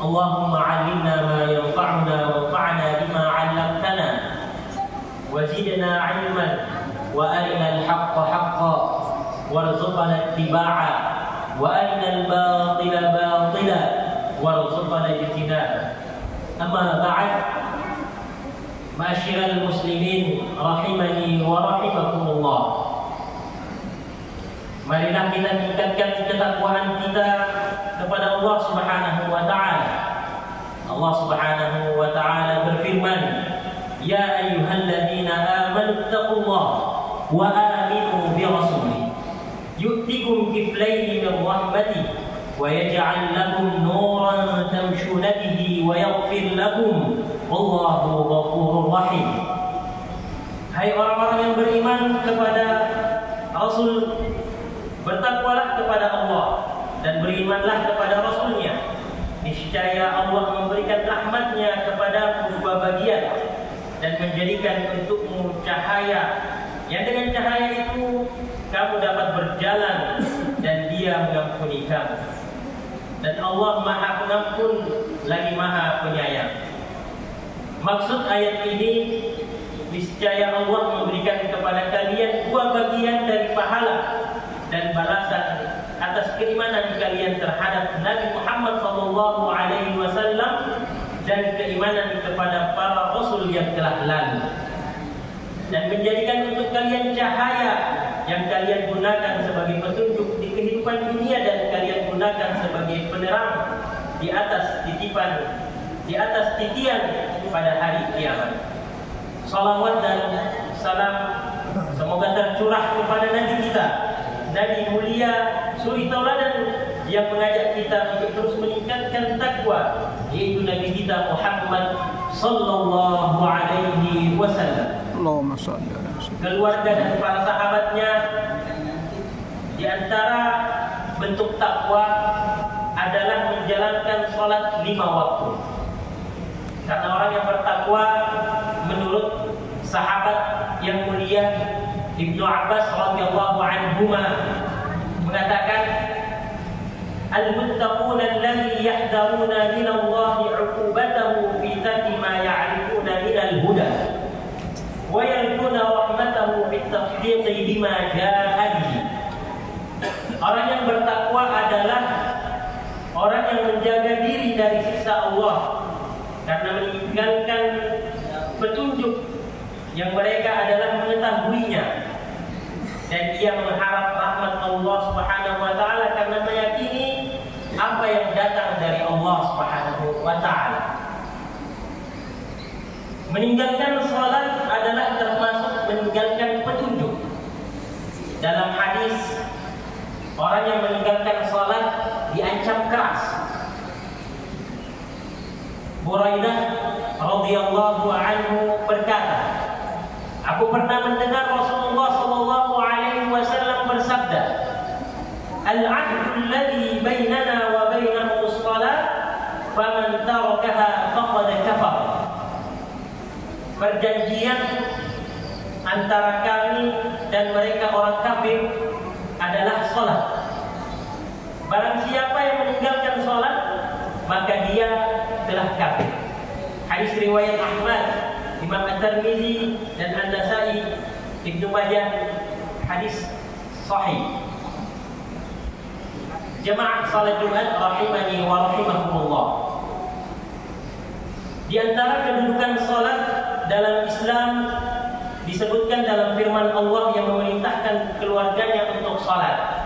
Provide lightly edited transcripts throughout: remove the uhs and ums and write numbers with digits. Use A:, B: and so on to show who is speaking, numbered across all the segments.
A: Allahumma 'allimna ma yanfa'una wanfa'na bima 'allamtana wazidna 'ilman wa arina al-haqqa haqqan warzuqna ittiba'a wa arina al-batila batila warzuqna ijtinaba. Amma ba'd, ma'asyiral muslimin rahimani wa rahimakumullah. Marilah kita tingkatkan ketakwaan kita kepada Allah Subhanahu wa taala. Allah Subhanahu wa taala berfirman, "Ya ayyuhalladzina amanu taqullaha wa aminu bi rasulih yu'tikum kiflaini min rahmatihi wa yaj'al lakum nuran tamshuna bihi wa yaghfir lakum wallahu ghafurur rahim." Hai orang-orang yang beriman kepada Rasul, bertakwalah kepada Allah dan berimanlah kepada Rasulnya. Niscaya Allah memberikan rahmatnya kepada dua bagian dan menjadikan untukmu cahaya, yang dengan cahaya itu kamu dapat berjalan dan Dia mengampuni kamu. Dan Allah Maha Pengampun lagi Maha Penyayang. Maksud ayat ini, niscaya Allah memberikan kepada kalian dua bagian dari pahala dan balasan atas keimanan kalian terhadap Nabi Muhammad SAW dan keimanan kepada para rasul yang telah lalu, dan menjadikan untuk kalian cahaya yang kalian gunakan sebagai petunjuk di kehidupan dunia dan kalian gunakan sebagai penerang di atas titian pada hari kiamat. Salawat dan salam semoga tercurah kepada Nabi kita, Nabi mulia, suri tauladan yang mengajak kita untuk terus meningkatkan takwa, yaitu Nabi kita Muhammad sallallahu alaihi wasallam.
B: Allahumma shalli ala sayyidina.
A: Keluarga dan para sahabatnya. Di antara bentuk takwa adalah menjalankan salat 5 waktu. Karena orang yang bertakwa menurut sahabat yang mulia Ibnu Abbas radhiyallahu anhuma mengatakan, al-muttaquna alladhi yahdharuna min Allah 'uqubatahu fi tarki ma ya'rifuna min al-huda wa yarjuna rahmatahu fi at-tasdiqi bima jaa'a bihi. Orang yang bertakwa adalah orang yang menjaga diri dari siksa Allah karena meninggalkan petunjuk yang mereka adalah mengetahuinya, dan ia mengharap rahmat Allah Subhanahu wa taala karena meyakini apa yang datang dari Allah Subhanahu wa taala. Meninggalkan salat adalah termasuk meninggalkan petunjuk. Dalam hadis, orang yang meninggalkan salat diancam keras. Buraidah radhiyallahu anhu berkata, aku pernah mendengar Rasulullah sallallahu alaihi wasallam bersabda, "Al-'ahdu alladhi bainana wa bainahum as-salat, faman tarakaha faqad kafar." Perjanjian antara kami dan mereka orang kafir adalah salat. Barang siapa yang meninggalkan salat, maka dia telah kafir. Hadis riwayat Ahmad, Imam At-Tirmizi dan An-Nasa'i, Ibnu Majah, hadis sahih. Jemaah salat Jumat rahimani wa rahimakumullah. Di antara kedudukan salat dalam Islam disebutkan dalam firman Allah yang memerintahkan keluarganya untuk salat.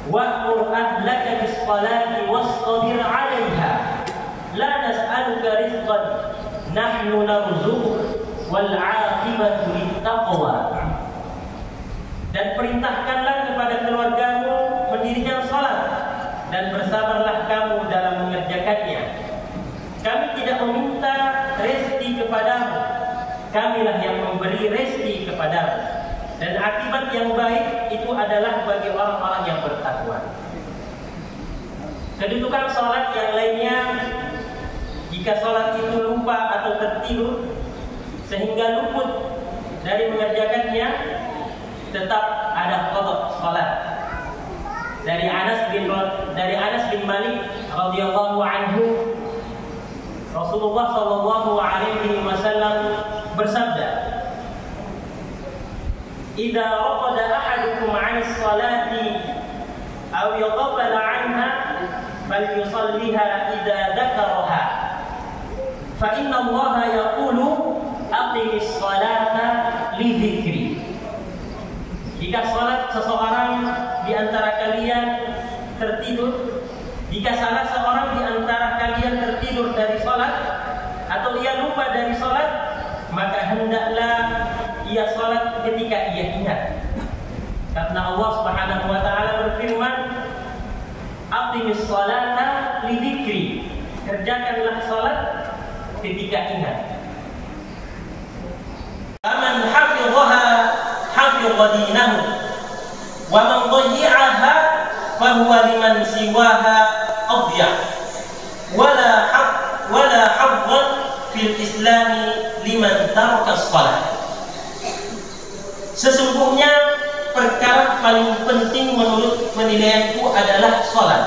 A: Wa'mur ahlaka bis-salati wastabir 'alaiha la nas'aluka rizqan nahnu narzuquk wal 'aqibatu lit-taqwa. Dan perintahkanlah kepada keluargamu mendirikan salat dan bersabarlah kamu dalam mengerjakannya. Kami tidak meminta rezeki kepadamu, kamilah yang memberi rezeki kepadamu, dan akibat yang baik itu adalah bagi orang-orang yang bertakwa. Kedudukan salat yang lainnya, jika salat itu lupa atau tertidur sehingga luput dari mengerjakannya, tetap ada qada salat. Dari Anas bin Malik radhiyallahu anhu, Rasulullah sallallahu alaihi wasallam bersabda, "Idza raqada ahadukum 'anis salati aw yaghfala 'anha falyusalliha idza dzakaraha. Fa inna Allah yaqulu aqimis salata li dzikri." Jika salat seseorang di antara kalian tertidur, jika salah seorang di antara kalian tertidur dari salat atau ia lupa dari salat, maka hendaklah ia salat ketika ia ingat. Karena Allah Subhanahu wa taala berfirman, "Aqimis salata li dzikri." Kerjakanlah salat ketika ingat. Faman hafidhaha hafidha dinahu wa man dhayyi'aha fahuwa liman siwaha adya wala haddan fil islami liman taraka shalah. Sesungguhnya perkara paling penting menurut penilaianku adalah salat.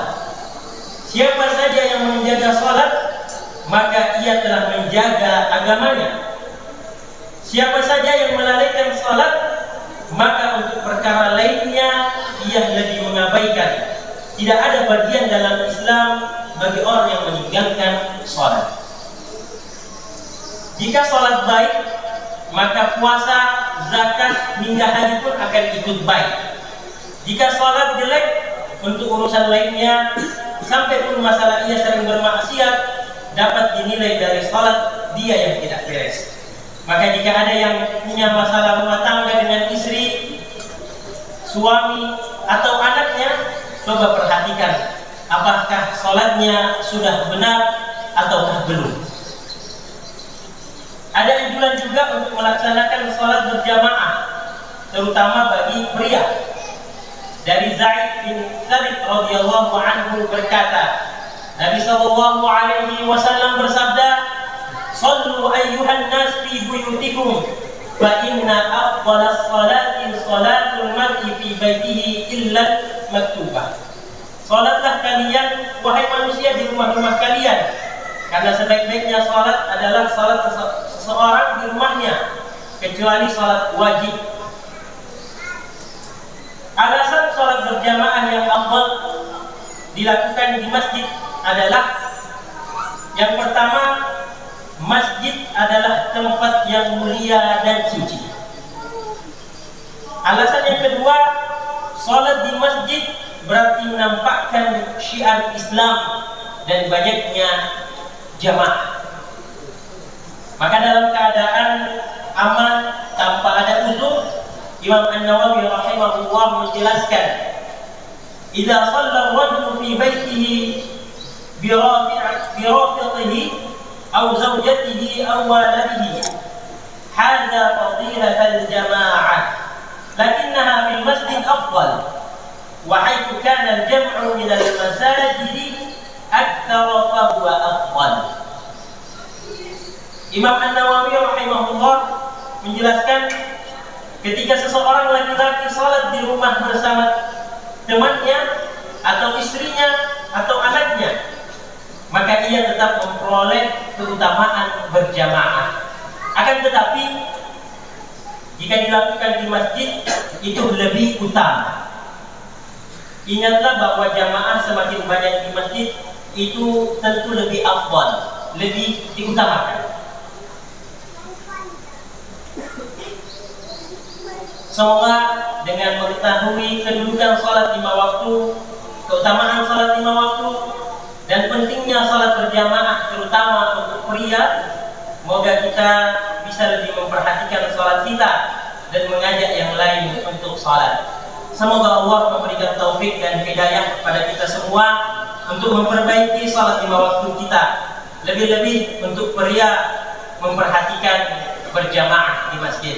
A: Siapa saja yang menjaga salat, maka ia telah menjaga agamanya. Siapa saja yang melalaikan salat, maka untuk perkara lainnya ia lebih mengabaikan. Tidak ada bagian dalam Islam bagi orang yang meninggalkan salat. Jika salat baik, maka puasa, zakat, hingga haji pun akan ikut baik. Jika salat jelek, untuk urusan lainnya, sampai pun masalah ia sering bermaksiat, dapat dinilai dari salat dia yang tidak beres. Maka jika ada yang punya masalah rumah tangga dengan istri, suami, atau anaknya, coba perhatikan apakah salatnya sudah benar ataukah belum. Ada anjuran juga untuk melaksanakan salat berjamaah, terutama bagi pria. Dari Zaid bin Thabit radhiyallahu anhu berkata, Nabi sallallahu alaihi wasallam bersabda, "Shallu ayyuhan nas fi buyutikum, fa inna afdalas salati salatul mar'i fi baitihi illa maktubah." Salatlah kalian wahai manusia di rumah-rumah kalian, karena sebaik-baiknya salat adalah salat seseorang di rumahnya, kecuali salat wajib. Alasan salat berjamaah yang afdal dilakukan di masjid adalah, yang pertama, masjid adalah tempat yang mulia dan suci. Alasan yang kedua, salat di masjid berarti menampakkan syiar Islam dan banyaknya jamaah. Maka dalam keadaan aman tanpa ada uzur, Imam An-Nawawi rahimahullah menjelaskan, "Idza shalla ar-rajulu fi baitihi bi rafiqihi aw zawjatihi aw waladihi, hadza fadilatul jamaah, lakinnaha fil masjid afdal, wa haitsu kana al-jam'u min al-masajid akthar fa huwa afdal." Imam An-Nawawi rahimahullah menjelaskan, ketika seseorang laki-laki salat di rumah bersama temannya atau istrinya atau anaknya, maka ia tetap memperoleh keutamaan berjamaah. Akan tetapi jika dilakukan di masjid, itu lebih utama. Ingatlah bahwa jamaah semakin banyak di masjid itu tentu lebih afdal, lebih diutamakan. Semoga dengan mengetahui kedudukan salat 5 waktu, keutamaan salat 5 waktu, dan pentingnya salat berjamaah terutama untuk pria, semoga kita bisa lebih memperhatikan salat kita dan mengajak yang lain untuk salat. Semoga Allah memberikan taufik dan hidayah kepada kita semua untuk memperbaiki salat 5 waktu kita. Lebih-lebih untuk pria memperhatikan berjamaah di masjid.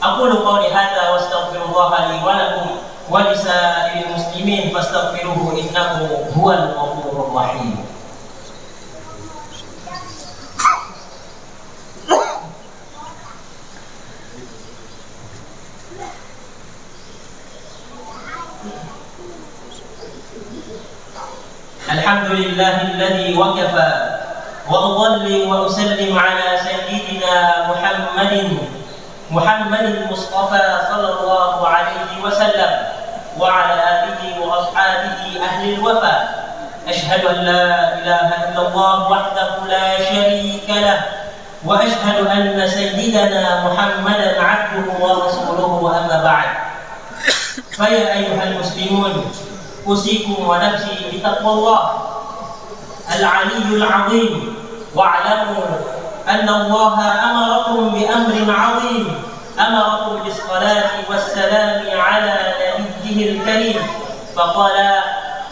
A: Aqulu qawli hadza wa astaghfirullaha li wa lakum wa lisa'iril muslimin fastaghfiruhu innahu huwal ghafurur rahim. Alhamdulillahilladzi waqafa وأصلي وأسلم على سيدنا محمد المصطفى صلى الله عليه وسلم وعلى آله وأصحابه أهل الوفا. أشهد أن لا إله إلا الله وحده لا شريك له، وأشهد أن سيدنا محمدا عبده ورسوله، أما بعد. فيا أيها المسلمون، أوصيكم ونفسي بتقوى الله العلي العظيم، واعلموا أن الله أمركم بأمر عظيم، أمركم بالصلاة والسلام على نبيه الكريم، فقال: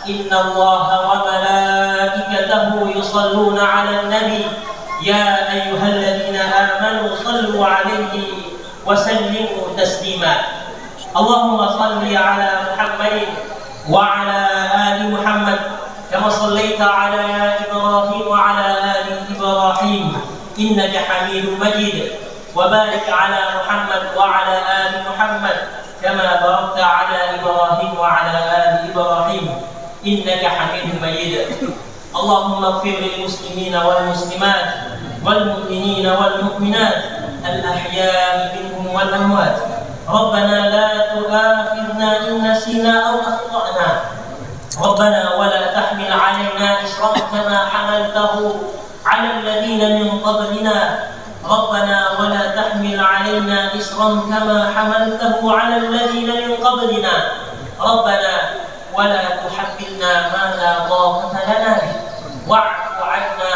A: إن الله وملائكته يصلون على النبي يا أيها الذين آمنوا صلوا عليه وسلموا تسليما. اللهم صل على محمد وعلى آل محمد كما صليت على إبراهيم وعلى آل إبراهيم إنك حميد مجيد، وبارك على محمد وعلى آل محمد كما باركت على إبراهيم وعلى آل إبراهيم إنك حميد مجيد. اللهم اغفر للمسلمين والمسلمات والمؤمنين والمؤمنات الأحياء منهم والأموات. ربنا لا تؤاخذنا إن نسينا أو أخطأنا، ربنا ولا تحمل علينا إصرا كما حملته على الذين من قبلنا، ربنا ولا تحمل علينا إصرا كما حملته على الذين من قبلنا، ربنا ولا تحملنا ما لا طاقة لنا به، واعف عنا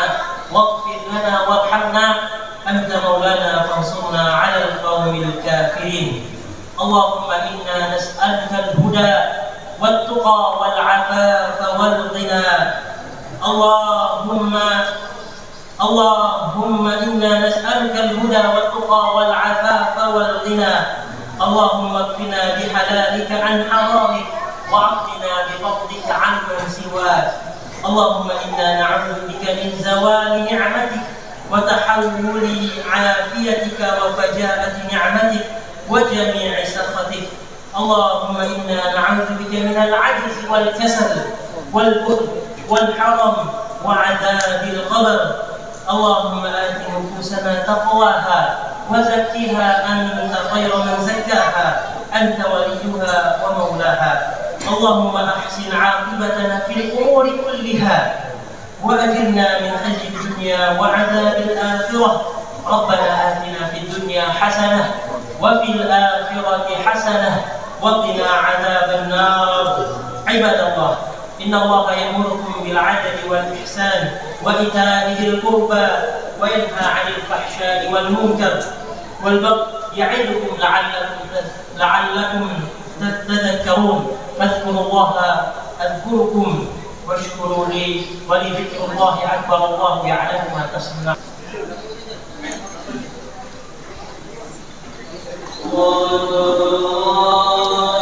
A: واغفر لنا وارحمنا، أنت مولانا فانصرنا على القوم الكافرين. اللهم إنا نسألك الهدى والتقى والعفاف والغنى. اللهم إنا نسألك الهدى والتقى والعفاف والغنى. اللهم اكفنا بحلالك عن حرامك، وأغننا بفضلك عمن سواك. اللهم إنا نعوذ بك من زوال نعمتك وتحول عافيتك وفجاءة نعمتك وجميع سخطك. اللهم إنا نعوذ بك من العجز والكسل والبخل والحرم وعذاب القبر. اللهم آت نفوسنا تقواها وزكها أنت خير من زكاها، أنت وليها ومولاها. اللهم أحسن عاقبتنا في الأمور كلها، وأجرنا من خزي الدنيا وعذاب الآخرة. ربنا آتنا في الدنيا حسنة وفي الآخرة حسنة وقنا عذاب النار. عباد الله، إن الله يأمركم بالعدل والإحسان وإيتاء ذي القربى وينهى عن الفحشاء والمنكر والبغي يعظكم لعلكم تذكرون. فاذكروا الله أذكركم واشكروا لي ولذكر الله أكبر، الله يعلم ما تصنعون. الله